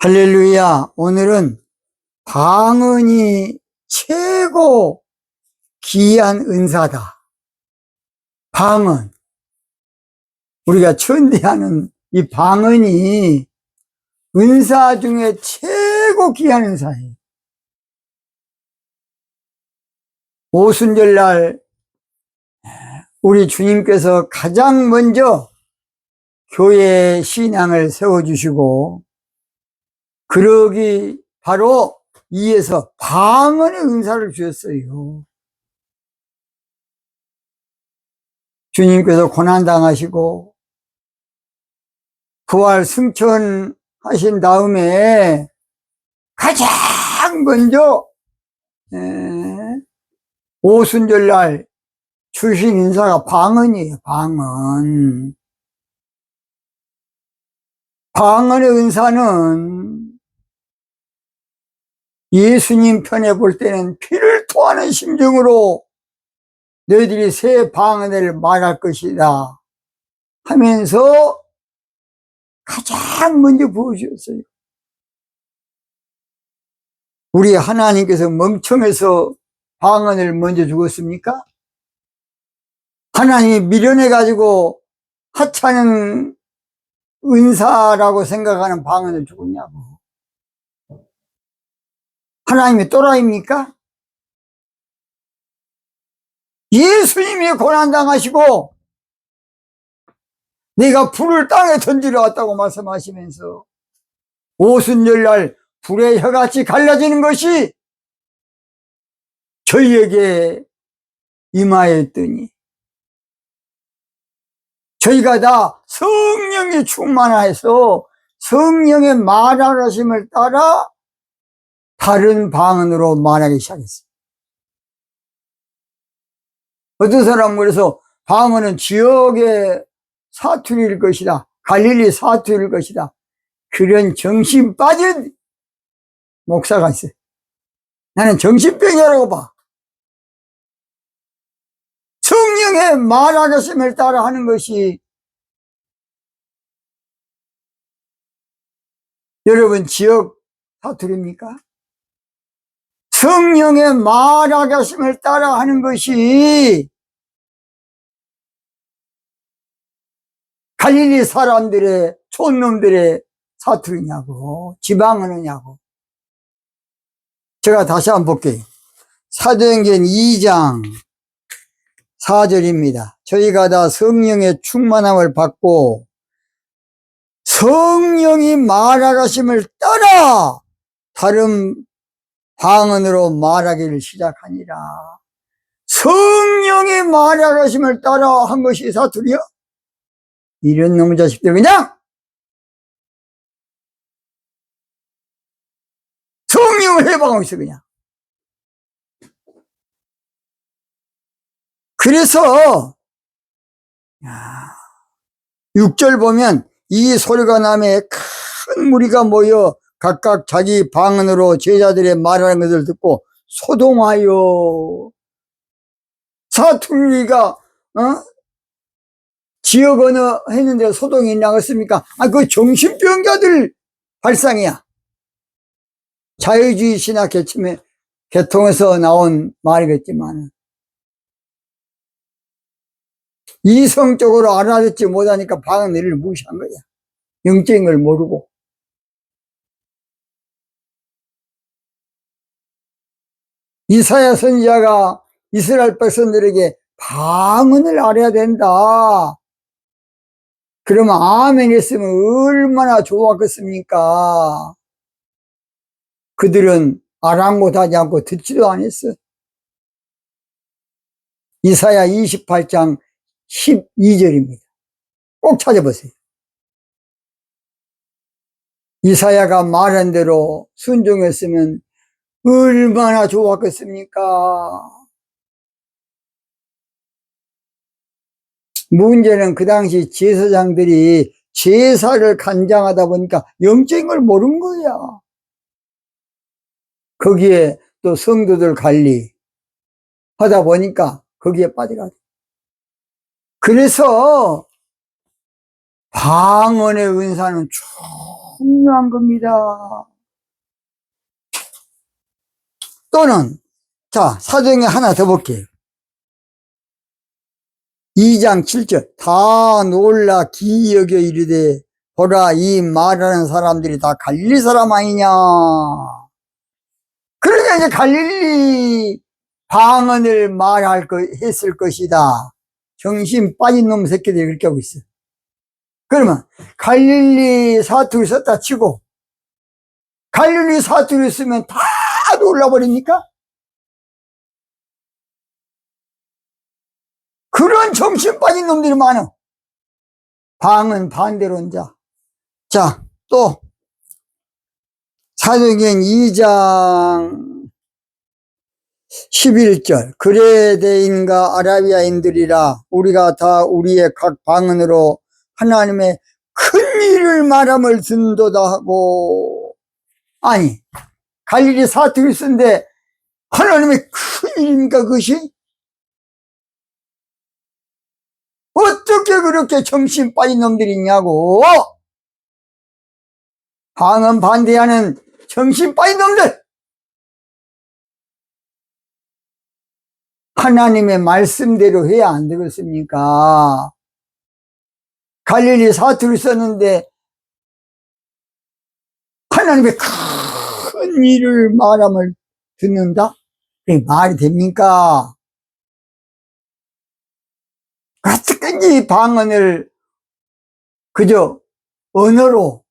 할렐루야. 오늘은 방언이 최고 귀한 은사다. 방언. 우리가 천대하는 이 방언이 은사 중에 최고 귀한 은사예요. 오순절날 우리 주님께서 가장 먼저 교회 신앙을 세워주시고, 그러기 바로 이에서 방언의 은사를 주셨어요. 주님께서 고난당하시고 부활 승천하신 다음에 가장 먼저 오순절날 주신 인사가 방언이에요. 방언. 방언의 은사는 예수님 편에 볼 때는 피를 토하는 심정으로 너희들이 새 방언을 말할 것이다 하면서 가장 먼저 부어주셨어요. 우리 하나님께서 멍청해서 방언을 먼저 주었습니까? 하나님이 미련해가지고 하찮은 은사라고 생각하는 방언을 주었냐고. 하나님이 또라이입니까? 예수님이 고난당하시고 내가 불을 땅에 던지러 왔다고 말씀하시면서 오순절날 불의 혀같이 갈라지는 것이 저희에게 임하였더니 저희가 다 성령이 충만해서 성령의 말하심을 따라 다른 방언으로 말하기 시작했어요. 어떤 사람은 그래서 방언은 지역의 사투리일 것이다, 갈릴리 사투리일 것이다, 그런 정신 빠진 목사가 있어요. 나는 정신병이라고 봐. 성령의 말하심을 따라 하는 것이 여러분 지역 사투리입니까? 성령의 말하심을 따라 하는 것이 갈릴리 사람들의 촌놈들의 사투리냐고, 지방언어냐고. 제가 다시 한번 볼게요. 사도행전 2장 4절입니다. 저희가 다 성령의 충만함을 받고 성령이 말하심을 따라 다른 방언으로 말하기를 시작하니라. 성령이 말하심을 따라 한 것이 사투리야? 이런 놈의 자식들 그냥 성령을 해방하고 있어 그냥. 그래서 6절 보면 이 소리가 나매 큰 무리가 모여 각각 자기 방언으로 제자들의 말하는 것을 듣고 소동하여. 사투리가 지역 언어 했는데 소동이 나갔습니까? 그 정신병자들 발상이야. 자유주의 신학 계통에서 나온 말이겠지만 이성적으로 알아듣지 못하니까 방언을 무시한 거야. 영적인 걸 모르고. 이사야 선지자가 이스라엘 백성들에게 방언을 알아야 된다. 그러면 아멘 했으면 얼마나 좋았겠습니까? 그들은 아랑곳하지 않고 듣지도 않았어. 이사야 28장 12절입니다. 꼭 찾아보세요. 이사야가 말한 대로 순종했으면 얼마나 좋았겠습니까? 문제는 그 당시 제사장들이 제사를 간장하다 보니까 영적인 걸 모르는 거야. 거기에 또 성도들 관리 하다 보니까 거기에 빠져가지고. 그래서 방언의 은사는 풍요한 겁니다. 또는 자, 사도행전 하나 더 볼게요. 2장 7절. 다 놀라 기이 여겨 이르되 보라, 이 말하는 사람들이 다 갈릴리 사람 아니냐. 그러니까 이제 갈릴리 방언을 했을 것이다. 정신 빠진 놈 새끼들이 그렇게 하고 있어. 그러면 갈릴리 사투리 썼다 치고 갈릴리 사투리 쓰면 다 놀라버립니까? 그런 정신 빠진 놈들이 많아. 방언 반대론자. 자, 또 사도행전 2장 11절. 그레데인과 아라비아인들이라 우리가 다 우리의 각 방언으로 하나님의 큰 일을 말함을 듣는도다 하고. 아니, 갈릴리 사투리 쓴데 하나님의 큰 일입니까 그것이? 어떻게 그렇게 정신 빠진 놈들이 있냐고. 방언 반대하는 정신 빠진 놈들. 하나님의 말씀대로 해야 안 되겠습니까? 갈릴리 사투리 썼는데 하나님의 큰 일을 말함을 듣는다? 그게 말이 됩니까? 어떻게든지 방언을 그저 언어로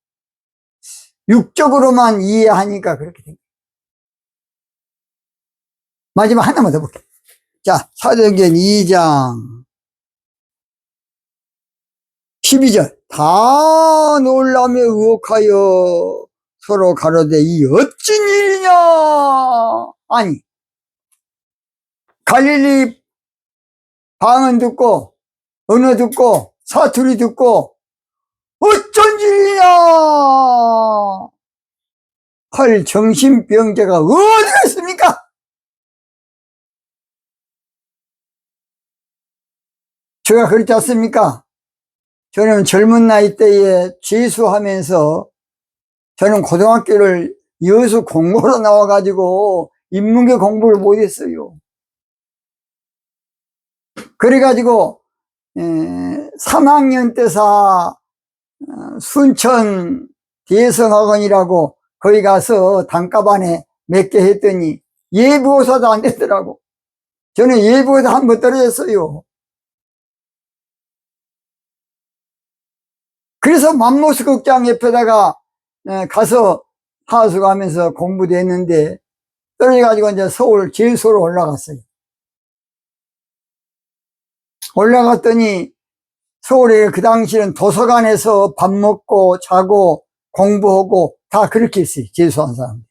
육적으로만 이해하니까 그렇게 됩니다. 마지막 하나만 더 볼게요. 자, 사도행전 2장 12절. 다 놀라며 의혹하여 서로 가로되 이 어찌 일이냐. 아니, 갈릴리 방언 듣고 언어 듣고 사투리 듣고 어쩐 일이냐 할 정신병자가 어디가 있습니까? 제가 그렇지 않습니까? 저는 젊은 나이 때에 재수하면서 저는 고등학교를 여수 공고로 나와가지고 인문계 공부를 못했어요. 그래가지고 3학년 때사 순천 대성학원이라고 거기 가서 단과반에 몇 개 했더니 예비고사도 안 되더라고. 저는 예비고사 한 번 떨어졌어요. 그래서 맘모스 극장 옆에다가 가서 하수하면서 공부도 했는데 떨어져가지고 이제 서울 제수로 올라갔어요. 올라갔더니 서울에 그 당시에는 도서관에서 밥 먹고 자고 공부하고 다 그렇게 했어요. 재수한 사람.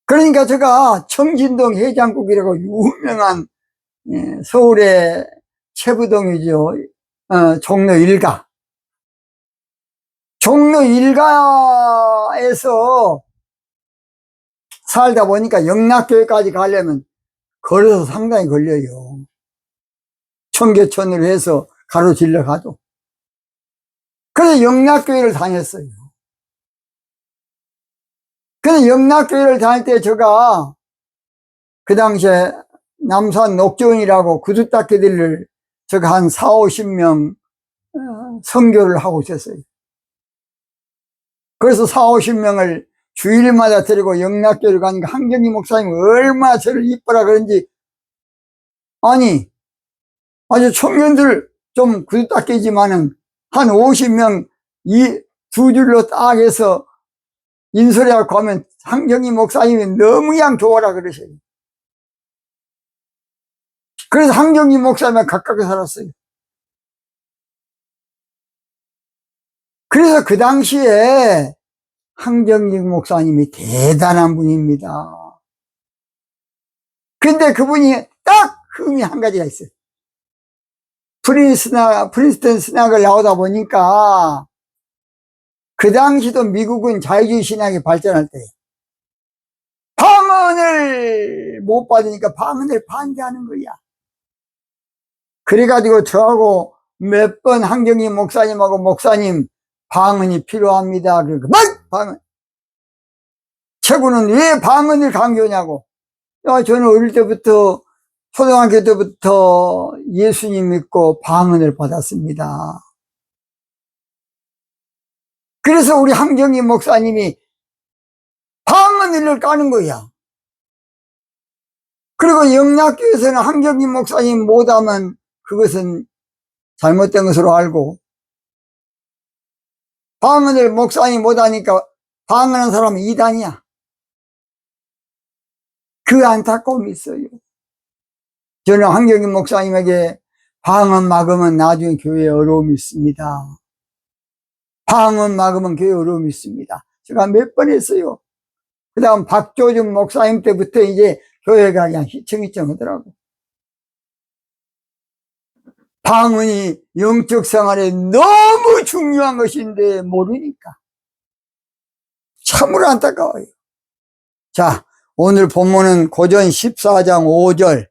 그러니까 제가 청진동 해장국이라고 유명한 서울의 최부동이죠. 종로 1가. 종로 1가에서 살다 보니까 영락교회까지 가려면 걸어서 상당히 걸려요. 청계천으로 해서 가로질러 가도. 그래서 영락교회를 다녔어요. 그래서 영락교회를 다닐 때 제가 그 당시에 남산 녹조원이라고 구두닦이들을 제가 한 4, 50명 선교를 하고 있었어요. 그래서 4, 50명을 주일마다 데리고 영락교회를 가니까 한경희 목사님이 얼마나 저를 이뻐라 그런지. 아니, 아주 청년들 좀 구두닦이지만은 한 50명 이 두 줄로 딱 해서 인솔해갖고 하면 한경희 목사님이 너무 그냥 좋아라 그러셔요. 그래서 한경희 목사님과 가깝게 살았어요. 그래서 그 당시에 한경희 목사님이 대단한 분입니다. 근데 그분이 딱 흠이 한 가지가 있어요. 프린스턴 신학을 나오다 보니까 그 당시도 미국은 자유주의 신학이 발전할 때 방언을 못 받으니까 방언을 반대하는 거야. 그래가지고 저하고 몇 번 한경희 목사님하고 목사님 방언이 필요합니다. 그러니까 방언. 최고는 왜 방언을 강조하냐고. 저는 어릴 때부터 초등학교 때부터 예수님 믿고 방언을 받았습니다. 그래서 우리 한경희 목사님이 방언을 까는 거야. 그리고 영락교에서는 한경희 목사님 못하면 그것은 잘못된 것으로 알고, 방언을 목사님이 못하니까 방언한 사람은 이단이야. 그 안타까움이 있어요. 저는 한경희 목사님에게 방언 막으면 나중에 교회에 어려움이 있습니다. 방언 막으면 교회에 어려움이 있습니다. 제가 몇 번 했어요. 그 다음 박조준 목사님 때부터 이제 교회가 그냥 휘청휘청 하더라고. 방언이 영적 생활에 너무 중요한 것인데 모르니까. 참으로 안타까워요. 자, 오늘 본문은 고전 14장 5절.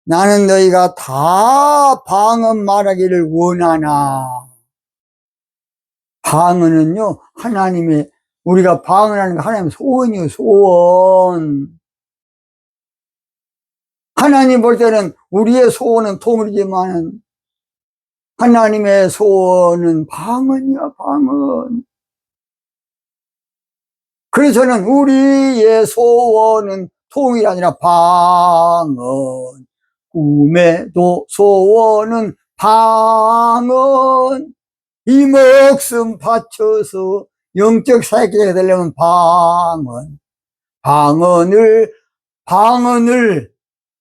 나는 너희가 다 방언 말하기를 원하나. 방언은요, 하나님의, 우리가 방언하는 거 하나님의 소원이요, 소원. 하나님 볼 때는 우리의 소원은 통일이지만 하나님의 소원은 방언이야, 방언. 그래서 저는 우리의 소원은 통일이 아니라 방언. 꿈에도 소원은 방언. 이 목숨 바쳐서 영적 사역자가 되려면 방언. 방언을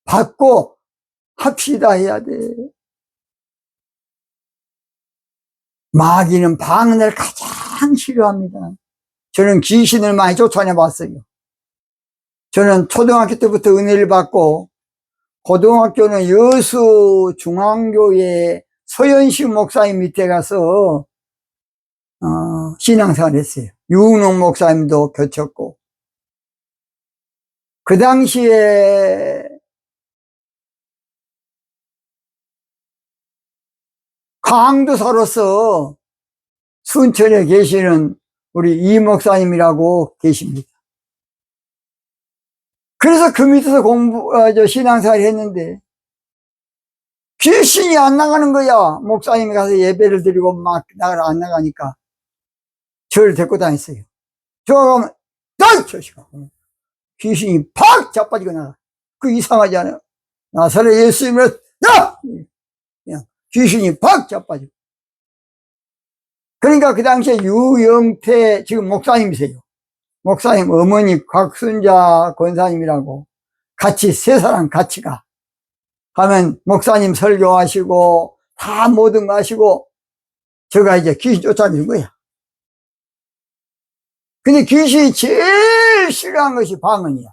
받고 합시다 해야 돼. 마귀는 방언을 가장 싫어합니다. 저는 귀신을 많이 쫓아내봤어요. 저는 초등학교 때부터 은혜를 받고, 고등학교는 여수 중앙교회 서현식 목사님 밑에 가서 신앙생활 했어요. 유은옥 목사님도 겹쳤고, 그 당시에 강도사로서 순천에 계시는 우리 이 목사님이라고 계십니다. 그래서 그 밑에서 신앙생활 했는데 귀신이 안 나가는 거야. 목사님이 가서 예배를 드리고 막 안 나가니까 저를 데리고 다녔어요. 저가 가면 저시가 귀신이 팍 자빠지고 나가. 그 이상하지 않아요? 나사렛 예수님을 그냥 귀신이 팍 자빠지고. 그러니까 그 당시에 유영태 지금 목사님이세요. 목사님 어머니 곽순자 권사님이라고 같이 세 사람 같이 가면 목사님 설교하시고 다 모든 거 하시고 제가 이제 귀신 쫓아내는 거야. 근데 귀신이 제일 싫어하는 것이 방언이야.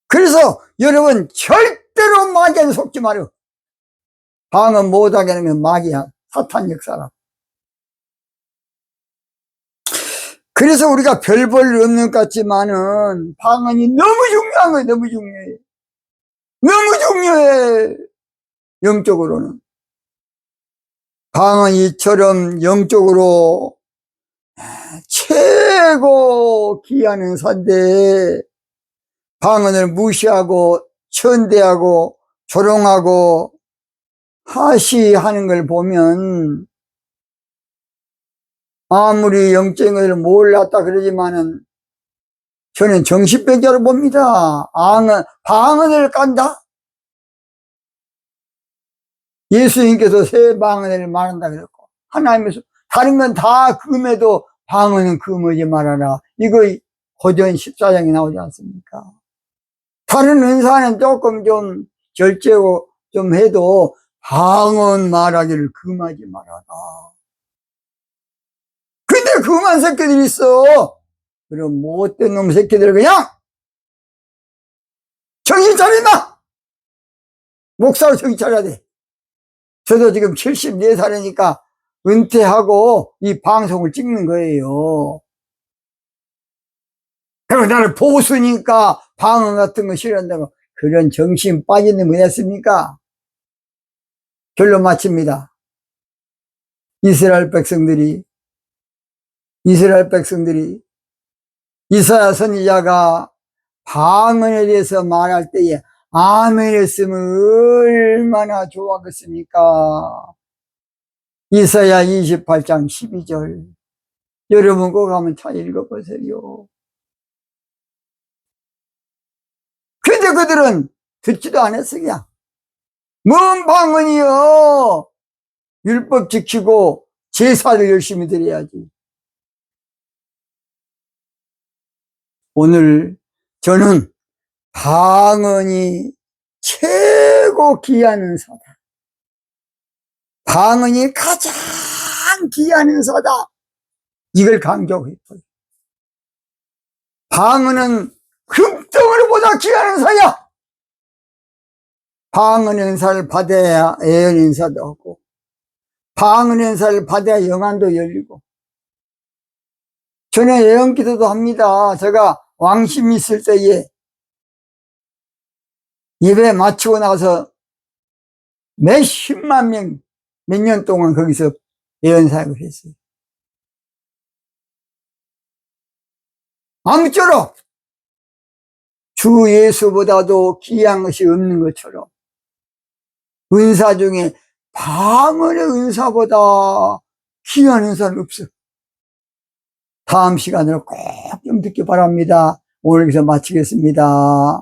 그래서 여러분 절대로 마귀한테 속지 마요. 방언 못하게 하는 건 마귀야. 사탄 역사라고. 그래서 우리가 별 볼 일 없는 것 같지만은 방언이 너무 중요한 거예요. 너무 중요해. 너무 중요해. 영적으로는. 방언이 이처럼 영적으로 최고 귀한 은사인데 방언을 무시하고 천대하고 조롱하고 하시하는 걸 보면 아무리 영적인 것을 몰랐다 그러지만은 저는 정신병자로 봅니다. 방언을 깐다? 예수님께서 새 방언을 말한다 그랬고, 하나님께서 다른 건 다 금해도 방언은 금하지 말아라. 이거 고전 14장에 나오지 않습니까? 다른 은사는 조금 좀 절제고 좀 해도 방언 말하기를 금하지 말아라. 근데 그만 새끼들이 있어. 그럼 못된 놈 새끼들 그냥 정신 차린다. 목사로 정신 차려야 돼. 저도 지금 74살이니까 은퇴하고 이 방송을 찍는 거예요. 그리고 나는 보수니까 방언 같은 거 싫어한다고. 그런 정신 빠지는 거 했습니까? 결론 마칩니다. 이스라엘 백성들이 이사야 선지자가 방언에 대해서 말할 때에 아멘 했으면 얼마나 좋았겠습니까? 이사야 28장 12절. 여러분 꼭 한번 잘 읽어보세요. 근데 그들은 듣지도 않았어요. 뭔 방언이요? 율법 지키고 제사를 열심히 드려야지. 오늘 저는 방언이 최고 귀한 은사다. 방언이 가장 귀한 은사다. 이걸 강조하고 있어요. 방언은 금덩어리보다 귀한 은사야. 방언 은사를 받아야 예언 은사도 하고, 방언 은사를 받아야 영안도 열리고. 저는 예언 기도도 합니다. 제가 왕심 있을 때에 예배 마치고 나서 몇십만 명, 몇 년 동안 거기서 예언 사역을 했어요. 아무쪼록 주 예수보다도 귀한 것이 없는 것처럼 은사 중에 방언의 은사보다 귀한 은사는 없어. 다음 시간으로 꼭 좀 듣기 바랍니다. 오늘 여기서 마치겠습니다.